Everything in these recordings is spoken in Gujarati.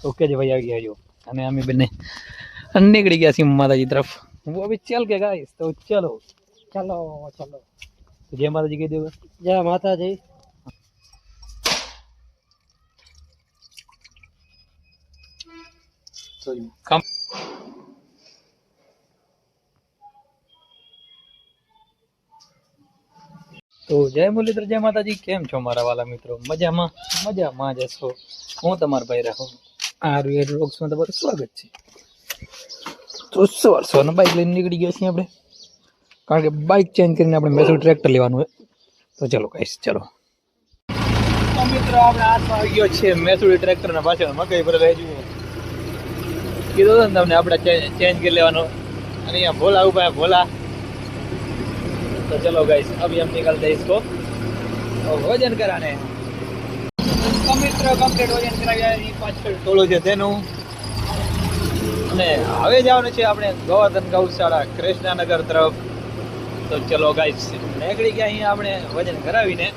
ओके जी भाई आ गया जो અને અમે બંને નીકળી ગયા છીએ માતાજી તરફ वो अभी चल के गाइस तो चलो चलो चलो जय माता जी कह दो जय माता जी कम तो जय मुरलीधर जय माता जी केम छो मारा वाला मित्रों मजाમાં જશો હું તમારો ભાઈ રહું આ રીડ વ્લોગ્સ માં તમારું સ્વાગત છે તો સવારનો બાઈક લઈને નીકળી ગયા છીએ આપણે કારણ કે બાઈક ચેન્જ કરીને આપણે મેસુ ટ્રેક્ટર લેવાનું છે તો ચલો ગાઈસ ચલો તો મિત્રો આપણે હાથમાં આવી ગયો છે મેસુ ટ્રેક્ટર ના પાછળ મકઈ પર લઈ જવું કીધું ને તમને આપણે ચેન્જ કરી લેવાનો અને અહીંયા ભોલા ઉભા ભોલા तो चलो गाइस अभी हम निकलते हैं इसको और वजन कराने तो मित्रों कम्प्लीट वजन કરાવ્યા એ પાછળ ટોળો છે તેનું અને હવે જવાનું છે આપણે ગોવર્ધન ગૌશાળા કૃષ્ણનગર તરફ તો ચલો ગાઈસ નીકળી ગયા અહીંયા આપણે વજન કરાવીને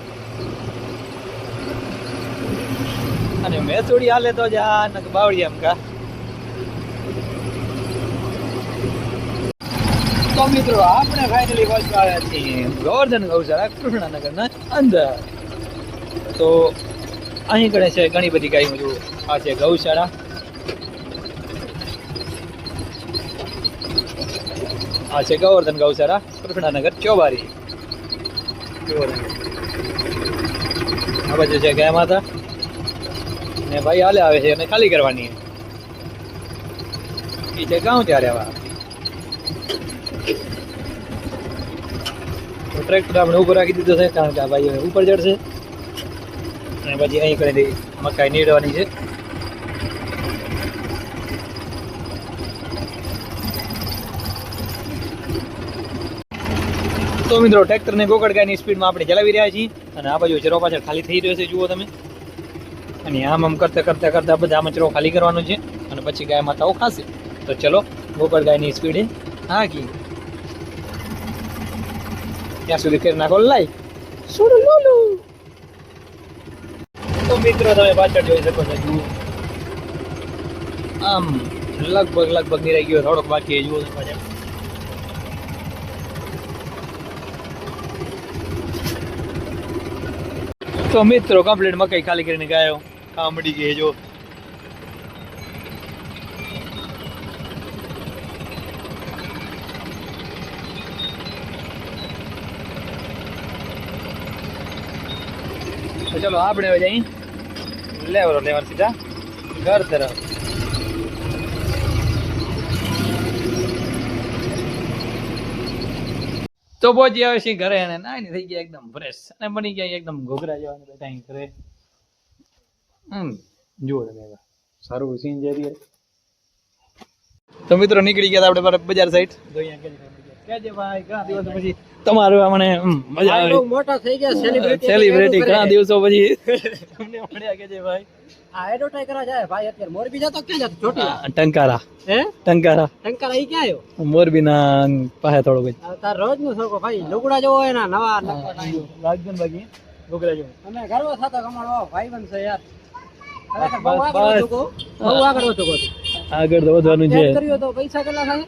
અને મેસોડી હાલે તો જા નક બાવળી એમ કા તો મિત્રો આપણે ફાઇનલી પહોંચવા આવ્યા છીએ ગોવર્ધન ગૌશાળા કૃષ્ણનગરના અંદર તો અહીં ગણે છે ઘણી બધી ગાયો જો આ છે ગૌશાળા આ છે ગોવર્ધન ગૌશાળા કૃષ્ણનગર ચોબારી આ બાજુ છે ગાય માતા ને ભાઈ હાલે આવે છે અને ખાલી કરવાની એ છે ગાઉં ત્યારે આવા ટ્રેક્ટર આપણે ઉપર રાખી દીધો છે કારણ કે આ ભાઈ ઉપર ચડશે અને પછી અહીં કરી મકાઈ નીડવાની છે તો મિત્રો ટ્રેક્ટરને ગોકળગાયની સ્પીડમાં આપણે ચલાવી રહ્યા છીએ અને આ બાજુ ચરો પાછળ ખાલી થઈ રહ્યો છે જુઓ તમે અને આમ કરતા બધા આમાં ચરો ખાલી કરવાનું છે અને પછી ગાય માતાઓ ખાશે તો ચલો ગોકળગાયની સ્પીડે હાકી ત્યાં સુધી કરી નાખો લાઈક સોડો લોલો તો મિત્રો તમે પાછળ જોઈ શકો છો જુઓ આમ લગભગ નિરાઈ ગયો થોડોક બાકી જુઓ પાછળ તો મિત્રો કમ્પ્લીટ મકાઈ ખાલી કરીને ગાયો આ મળી ગઈ જો तो चलो આપણે હવે જઈ લેવર સીધા ઘર તરફ તો પહોંચી આવે છે ઘરે અને નાઈ થઈ ગયા એકદમ ફ્રેશ અને બની ગયા એકદમ ઘોઘરા જેવા બેઠા અહીં ઘરે જુઓ તમે સારું સીન છે તો મિત્રો નીકળી ગયા આપણે બજાર સાઈડ તો અહીંયા કેજે ભાઈ ઘણા દિવસો પછી તમારું મને મજા આવી મોટા થઈ ગયા સેલિબ્રિટી ઘણા દિવસો પછી તમને મળ્યા કેજે ભાઈ આ એડવર્ટાઇઝ કરા જાય ભાઈ અત્યારે મોરબી જતો ક્યાં જતો ચોટી ટંકારા હે ટંકારા ઈ ક્યાં આવ્યો મોરબી ના પાસે થોડો ભાઈ તાર રોજ નું છોકો ભાઈ લુગડા જોવો એના નવા રાજગન બાકી લુગડા જોવો અમે ગર્વ થતો કમાડો ભાઈ બનશે યાર બહુ આગળ વધવાનું છે કર્યો તો પૈસા કેટલા થાય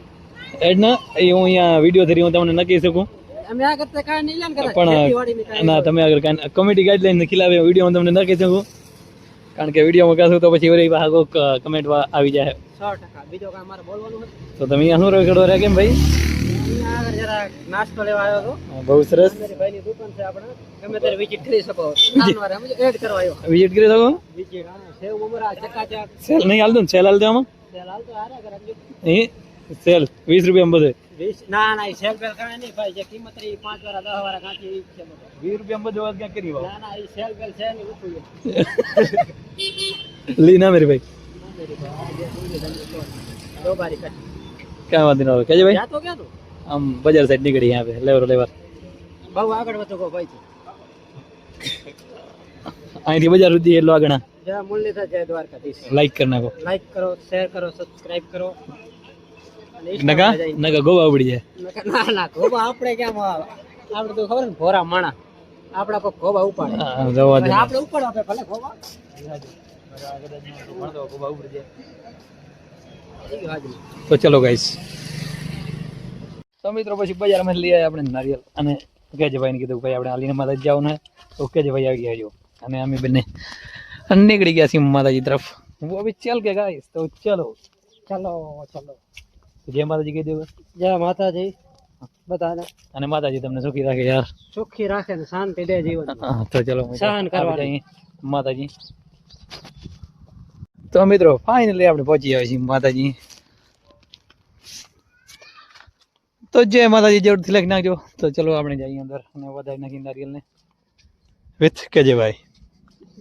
એડ ના એ હું અહીંયા વિડીયો ધરી હું તમને નક્કી શકું અમે આ કરતા કાઈ નહીં કરે પણ ના તમે અગર કાઈ કમિટી ગાઈડલાઈન ખીલાવે વિડીયો તમને નક્કી શકું કારણ કે વિડીયોમાં કહેશું તો પછી ઓરી ભાગો કમેન્ટ આવી જાય 100% બીજો કાઈ મારે બોલવાનું નથી તો તમે અહીંયા શું રેકોર્ડ રહ્યા કેમ ભાઈ અહીંયા આગળ જરા નાસ્તો લેવા આવ્યો તો બહુ સરસ મારી ભાઈની દુકાન છે આપણે ગમે ત્યારે વિઝિટ કરી શકો નાનવારે સમજો એડ કરવા આવ્યો વિઝિટ કરી શકો વિઝિટ સેવ મમરા ચકાચક સેલ નહીં હાલતું સેલ હાલતો આમાં સેલ હાલતો આરા કરાવજો એ સેલ 20 રૂપિયા બધે 20 ના સેલ પેલ કાંઈ નહીં ભાઈ જે કિંમત રહી 5 વાળા 10 વાળા કાંચી ઈ છે 20 રૂપિયા બધે વાત ક્યાં કરી ના ઈ સેલ પેલ છે નહીં ઉઠું લી ના મેરી ભાઈ દો બારી કટ ક્યાં વાત ન કેજે ભાઈ જાતો ક્યાં તું આમ બજાર સાઈડ નીકળી यहाँ पे લેવર બહુ આગળ વધો કો ભાઈ અહીંથી બજાર સુધી એટલો આગળ જય મુરલીધર જય દ્વારકાધીશ લાઈક કરી નાખો લાઈક કરો શેર કરો સબસ્ક્રાઇબ કરો નકા ગોવા ઉડી જાય ના ગોવા આપણે કેમ આપણે તો ખબર ને ભોરા માણા આપડા કોઈ ગોવા ઉપાડે જવા દે આપણે ઉપાડો આપણે ભલે ગોવા તો ચલો ગાઈસ, તો મિત્રો પછી બજારમાં લઈ આવ્યા આપણે નારિયેલ, અને કેજભાઈને કીધું ભાઈ આપણે હાલીને માતાજી જવાનું હે, તો કેજભાઈ આવી ગયા જો, અને અમે બંને નીકળી ગયા છીએ માતાજી તરફ. वो अभी चल के गाइस, तो चलो ચલો ચલો. જય માતાજી કહી દેવું. જય માતાજી બધાને, અને માતાજી તમને સુખી રાખે યાર, સુખી રાખે ને શાંતિ દે જીવન. હા, તો ચલો સહન કરવાની માતાજી. તો મિત્રો ફાઇનલી આપણે પહોંચી આવ્યા છીએ માતાજી. તો જય માતાજી જરૂરથી લખી નાખજો. તો ચલો આપણે જઈએ અંદર અને વધારી નાખી નારિયેલને વિથ કેજભાઈ.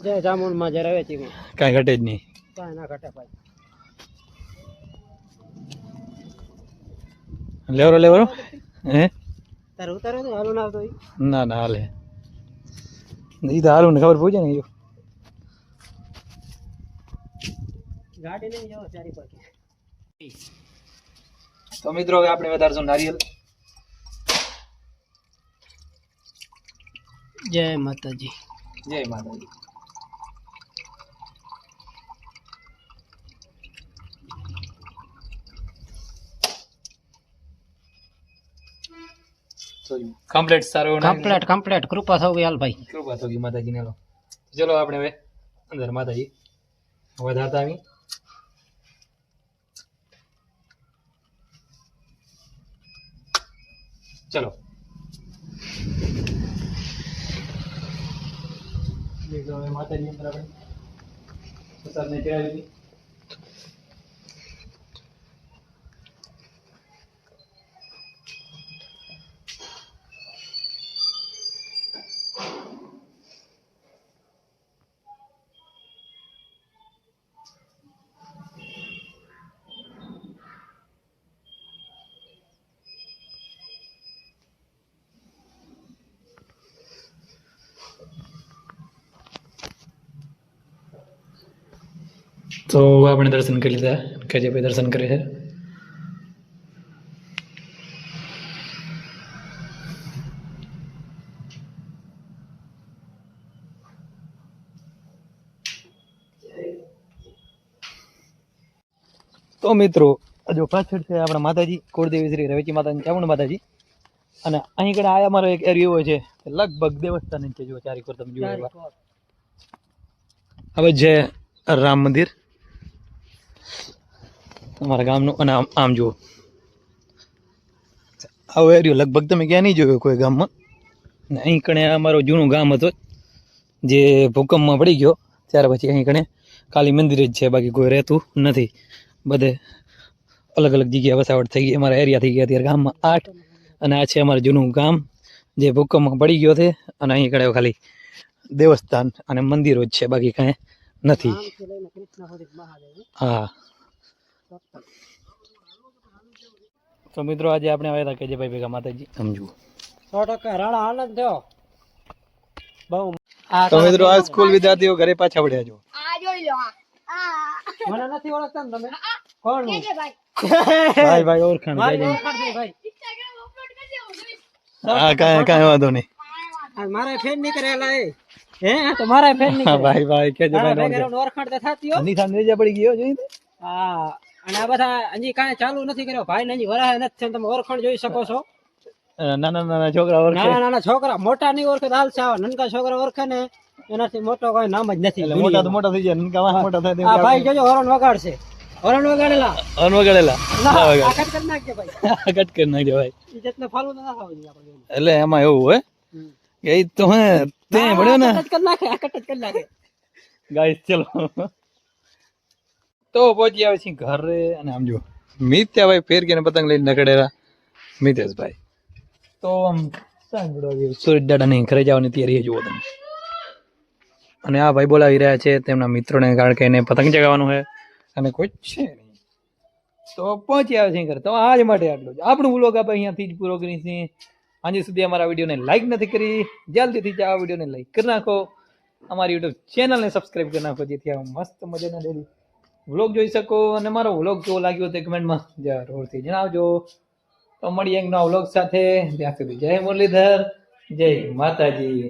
જય જામુનમાં જય રવેચીમાં કાંઈ ઘટે જ નહીં, કાંઈ ના ઘટે ભાઈ. લેવરો લેવરો હે તારે ઉતારો તો હાલું ના આવતો ઈ? ના ના હાલે, ઈ તો હાલું ને ખબર પૂછે ને. ગાડી લઈને જાઓ ચારી પાસે. તો મિત્રો હવે આપણે વધારશું નારિયેલ. જય માતાજી. જય માતાજી. કમ્પ્લીટ સારું કમ્પ્લીટ કૃપા થવી હાલ ભાઈ. કૃપા થોડી માતાજીને. લો ચલો આપણે હવે અંદર માતાજી વધારતા આવી. ચલો હવે માતાજી અંદર આપણે પ્રસાદને ચડાવી દીધી. તો આપણે દર્શન કરી લીધા, કેજભાઈ દર્શન કરે છે. તો મિત્રો જો પાછળ છે આપણા માતાજી કુળદેવી શ્રી રવેચી માતાજી, ચામુંડ માતાજી. અને અહીં કಡೆ આ અમારો એક એરિયો હોય છે, લગભગ દેવસ્થાન છે. જો ચારે કોર તમે જુઓ. હવે છે રામ મંદિર અમારા ગામનું, અને આમ જુઓ આવો એરિયો લગભગ તમે ક્યાં નહીં જોયો કોઈ ગામમાં. ને અહીં કણે અમારું જૂનું ગામ હતું, જે ભૂકંપમાં પડી ગયો ત્યાર પછી અહીં કણે ખાલી મંદિર જ છે, બાકી કોઈ રહેતું નથી. બધે અલગ અલગ જગ્યાએ વસાવટ થઈ ગઈ. અમારા એરિયા થઈ ગયા અત્યારે ગામમાં 8, અને આ છે અમારું જૂનું ગામ જે ભૂકંપમાં પડી ગયો છે. અને અહીં કણે ખાલી દેવસ્થાન અને મંદિરો જ છે, બાકી કાંઈ નથી. હા, તો મિત્રો આજે આપણે આવ્યા હતા કેજભાઈ ભેગા માતાજી સમજુ. 100% રાણા આનંદ થયો બહુ. તો મિત્રો આ સ્કૂલ વિદ્યાર્થીઓ ઘરે પાછા વળ્યા. જો મને નથી ઓળખતા ને તમે? કોણ? ભાઈ ભાઈ ઓળખાણ ભાઈ ઓળખાણ છે ભાઈ. હા, કાંઈ વાંધો નહીં. મારા ફેન ની કરેલા એ હે તો મારા ફેન ની ભાઈ ભાઈ કેજભાઈ ઓળખાણ તો થતી હો. નિશાન રેજા પડી ગયો જોઈ. હા, અને આ બધા હજી કાંઈ ચાલુ નથી કર્યો ભાઈ ને, હજી વરાય નથી થયો. તમે ઓળખાણ જોઈ શકો છો. નાના નાના છોકરા ઓળખે, નાના નાના છોકરા, મોટા નહીં ઓળખે હાલ છે. નનકા છોકરા ઓળખે ને એનાથી મોટો કોઈ નામ જ નથી. મોટા તો મોટા થઈ જાય, નનકા વાહ મોટા થાય. આ ભાઈ જોજો હોર્ન વગાડશે. હોર્ન વગાડેલા, હોર્ન વગાડેલા. આ કટ કરી નાખજે ભાઈ. કટ કરી નાખજો ભાઈ. ઇજ્જતને ફાલું ના થવું આપણે. એટલે એમાં એવું હોય કે ઈ તો હે તે ભણ્યો ને, કટ કરી નાખે, આ કટ જ કરી નાખે. ગાઈસ ચલો તો પહોંચી આવે છે ઘરે. અને આમ જો મિત્યાભાઈ ફેર કે પતંગ લઈને નકડેલા મિતેશભાઈ. તો આમ સાંભળો સૂરજ દાદાની ઘરે જવાની તૈયારી જુઓ તમે. અને આ ભાઈ બોલાવી રહ્યા છે તેમના મિત્રોને, કારણ કે એને પતંગ ચગાવવાનું છે અને કોઈ છે નહીં. તો પહોંચી આવે છે ઘરે. તો આજ માટે આટલું જ. આપણું વ્લોગ આપણે અહીંયાથી જ પૂરો કરી છે. આજે સુધી અમારા વિડીયોને લાઈક નથી કરી, જલ્દીથી આ વિડીયોને લાઈક કરી નાખો. અમારી યુટ્યુબ ચેનલને સબસ્ક્રાઈબ કરી નાખો, જેથી આ મસ્ત મજાના ડેલી વ્લોગ જોઈ શકો. અને મારો વ્લોગ કેવો લાગ્યો તે કમેન્ટમાં જરૂરથી જણાવજો. તો મળીએ એક નવા વ્લોગ સાથે. ત્યાં સુધી જય મુરલીધર, જય માતાજી.